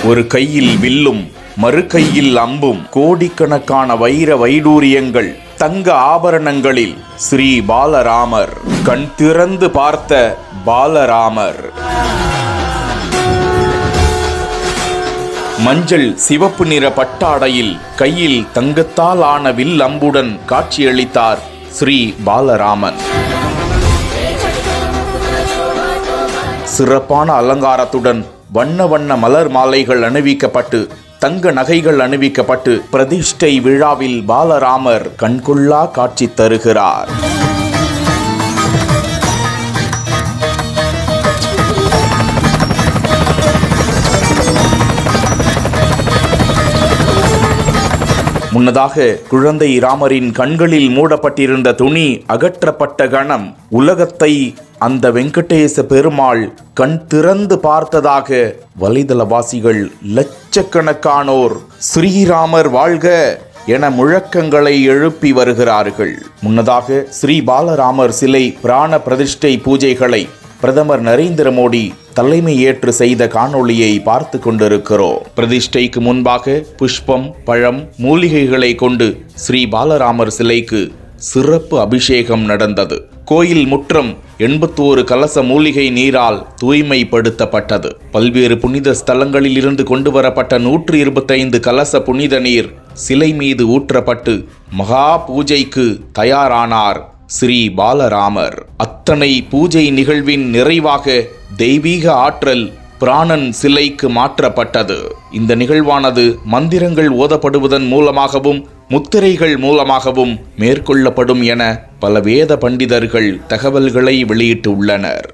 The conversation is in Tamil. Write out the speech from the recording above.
ஒரு கையில் வில்லும் மறு கையில் அம்பும், கோடிக்கணக்கான வைர வைடூரியங்கள், தங்க ஆபரணங்களில் ஸ்ரீ பாலராமர். கண் திறந்து பார்த்த பாலராமர். மஞ்சள் சிவப்பு நிற பட்டாடையில் கையில் தங்கத்தால் ஆன வில் அம்புடன் காட்சியளித்தார் ஸ்ரீ பாலராமன். சிறப்பான அலங்காரத்துடன் வண்ண வண்ண மலர் மாலைகள் அணிவிக்கப்பட்டு, தங்க நகைகள் அணிவிக்கப்பட்டு பிரதிஷ்டை விழாவில் பாலராமர் கண்கொள்ளா காட்சி தருகிறார். முன்னதாக குழந்தை ராமரின் கண்களில் மூடப்பட்டிருந்த துணி அகற்றப்பட்ட கணம் உலகத்தை அந்த வெங்கடேச பெருமாள் கண் திறந்து பார்த்ததாக வலைதளவாசிகள் லட்சக்கணக்கானோர் ஸ்ரீராமர் வாழ்க என முழக்கங்களை எழுப்பி வருகிறார்கள். முன்னதாக ஸ்ரீ பாலராமர் சிலை பிராண பிரதிஷ்டை பூஜைகளை பிரதமர் நரேந்திர மோடி தலைமை ஏற்று செய்த காணொளியை பார்த்து கொண்டிருக்கிறோம். பிரதிஷ்டைக்கு முன்பாக புஷ்பம், பழம், மூலிகைகளை கொண்டு ஸ்ரீ பாலராமர் சிலைக்கு சிறப்பு அபிஷேகம் நடந்தது. கோயில் முற்றம் 81 கலச மூலிகை நீரால் தூய்மைப்படுத்தப்பட்டது. பல்வேறு புனித ஸ்தலங்களில் இருந்து கொண்டு வரப்பட்ட 125 கலச புனித நீர் சிலை மீது ஊற்றப்பட்டு மகா பூஜைக்கு தயாரானார் ஸ்ரீ பாலராமர். அத்தனை பூஜை நிகழ்வின் நிறைவாக தெய்வீக ஆற்றல் பிராணன் சிலைக்கு மாற்றப்பட்டது. இந்த நிகழ்வானது மந்திரங்கள் ஓதப்படுவதன் மூலமாகவும் முத்திரைகள் மூலமாகவும் மேற்கொள்ளப்படும் என பல வேத பண்டிதர்கள் தகவல்களை வெளியிட்டுள்ளனர்.